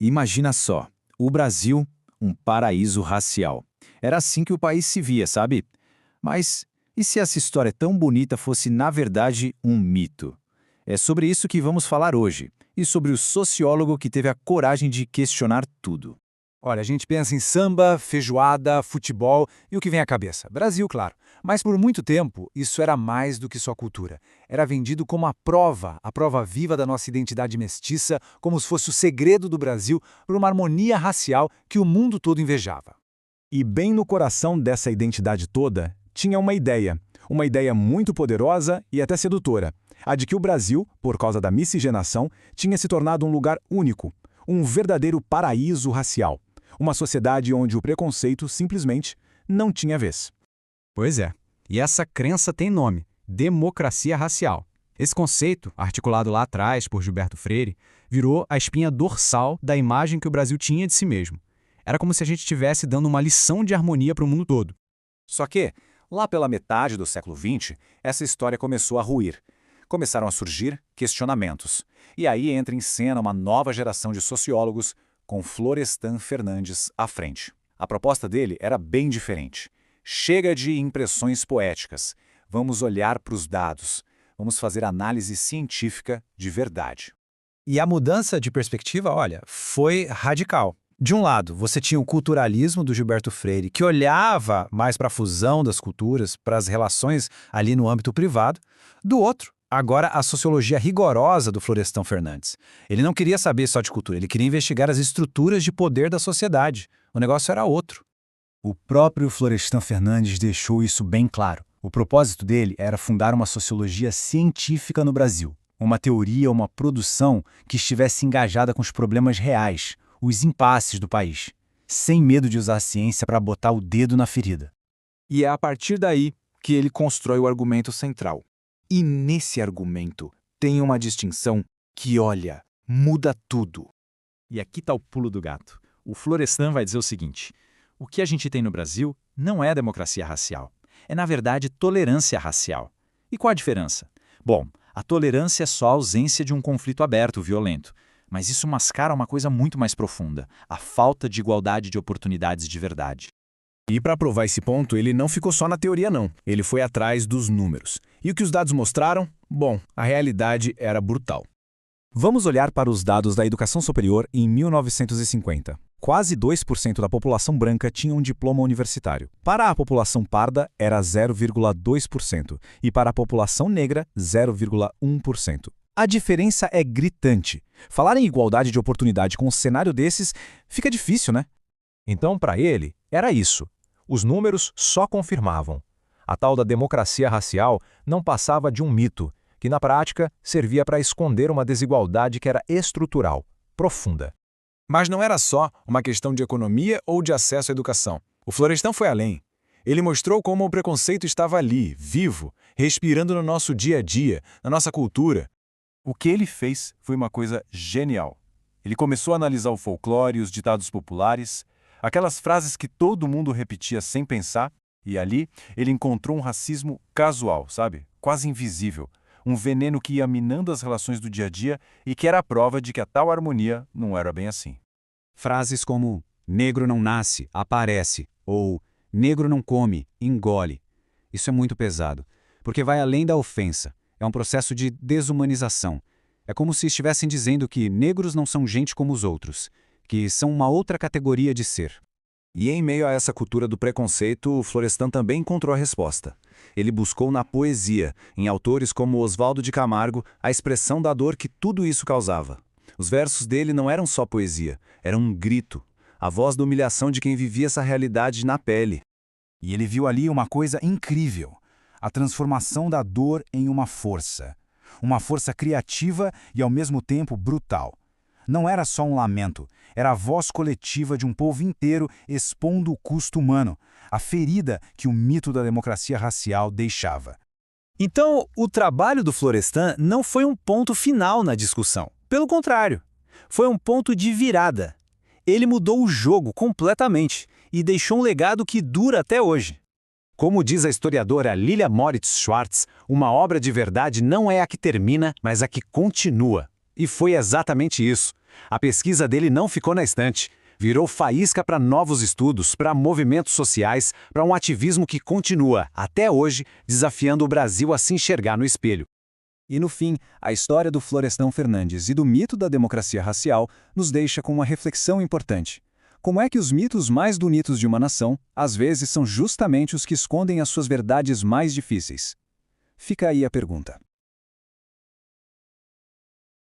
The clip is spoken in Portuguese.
Imagina só, o Brasil, um paraíso racial. Era assim que o país se via, sabe? Mas e se essa história tão bonita fosse, na verdade, um mito? É sobre isso que vamos falar hoje, e sobre o sociólogo que teve a coragem de questionar tudo. Olha, a gente pensa em samba, feijoada, futebol e o que vem à cabeça? Brasil, claro. Mas por muito tempo, isso era mais do que só cultura. Era vendido como a prova viva da nossa identidade mestiça, como se fosse o segredo do Brasil por uma harmonia racial que o mundo todo invejava. E bem no coração dessa identidade toda, tinha uma ideia muito poderosa e até sedutora, a de que o Brasil, por causa da miscigenação, tinha se tornado um lugar único, um verdadeiro paraíso racial, uma sociedade onde o preconceito simplesmente não tinha vez. Pois é. E essa crença tem nome: democracia racial. Esse conceito, articulado lá atrás por Gilberto Freire, virou a espinha dorsal da imagem que o Brasil tinha de si mesmo. Era como se a gente estivesse dando uma lição de harmonia para o mundo todo. Só que, lá pela metade do século XX, essa história começou a ruir. Começaram a surgir questionamentos. E aí entra em cena uma nova geração de sociólogos, com Florestan Fernandes à frente. A proposta dele era bem diferente. Chega de impressões poéticas. Vamos olhar para os dados. Vamos fazer análise científica de verdade. E a mudança de perspectiva, olha, foi radical. De um lado, você tinha o culturalismo do Gilberto Freire, que olhava mais para a fusão das culturas, para as relações ali no âmbito privado. Do outro, agora a sociologia rigorosa do Florestan Fernandes. Ele não queria saber só de cultura, ele queria investigar as estruturas de poder da sociedade. O negócio era outro. O próprio Florestan Fernandes deixou isso bem claro. O propósito dele era fundar uma sociologia científica no Brasil. Uma teoria, uma produção que estivesse engajada com os problemas reais, os impasses do país, sem medo de usar a ciência para botar o dedo na ferida. E é a partir daí que ele constrói o argumento central. E nesse argumento tem uma distinção que, olha, muda tudo. E aqui está o pulo do gato. O Florestan vai dizer o seguinte: o que a gente tem no Brasil não é democracia racial. É, na verdade, tolerância racial. E qual a diferença? Bom, a tolerância é só a ausência de um conflito aberto, violento. Mas isso mascara uma coisa muito mais profunda: a falta de igualdade de oportunidades de verdade. E para provar esse ponto, ele não ficou só na teoria não. Ele foi atrás dos números. E o que os dados mostraram? Bom, a realidade era brutal. Vamos olhar para os dados da educação superior em 1950. Quase 2% da população branca tinha um diploma universitário. Para a população parda, era 0,2%. E para a população negra, 0,1%. A diferença é gritante. Falar em igualdade de oportunidade com um cenário desses fica difícil, né? Então, para ele, era isso. Os números só confirmavam. A tal da democracia racial não passava de um mito, que na prática servia para esconder uma desigualdade que era estrutural, profunda. Mas não era só uma questão de economia ou de acesso à educação. O Florestan foi além. Ele mostrou como o preconceito estava ali, vivo, respirando no nosso dia a dia, na nossa cultura. O que ele fez foi uma coisa genial. Ele começou a analisar o folclore e os ditados populares, aquelas frases que todo mundo repetia sem pensar, e ali ele encontrou um racismo casual, sabe? Quase invisível. Um veneno que ia minando as relações do dia a dia e que era a prova de que a tal harmonia não era bem assim. Frases como negro não nasce, aparece, ou negro não come, engole. Isso é muito pesado, porque vai além da ofensa. É um processo de desumanização. É como se estivessem dizendo que negros não são gente como os outros, que são uma outra categoria de ser. E em meio a essa cultura do preconceito, o Florestan também encontrou a resposta. Ele buscou na poesia, em autores como Oswaldo de Camargo, a expressão da dor que tudo isso causava. Os versos dele não eram só poesia, eram um grito, a voz da humilhação de quem vivia essa realidade na pele. E ele viu ali uma coisa incrível: a transformação da dor em uma força criativa e ao mesmo tempo brutal. Não era só um lamento, era a voz coletiva de um povo inteiro expondo o custo humano, a ferida que o mito da democracia racial deixava. Então, o trabalho do Florestan não foi um ponto final na discussão. Pelo contrário, foi um ponto de virada. Ele mudou o jogo completamente e deixou um legado que dura até hoje. Como diz a historiadora Lilia Moritz Schwartz, uma obra de verdade não é a que termina, mas a que continua. E foi exatamente isso. A pesquisa dele não ficou na estante. Virou faísca para novos estudos, para movimentos sociais, para um ativismo que continua, até hoje, desafiando o Brasil a se enxergar no espelho. E no fim, a história do Florestan Fernandes e do mito da democracia racial nos deixa com uma reflexão importante. Como é que os mitos mais bonitos de uma nação, às vezes, são justamente os que escondem as suas verdades mais difíceis? Fica aí a pergunta.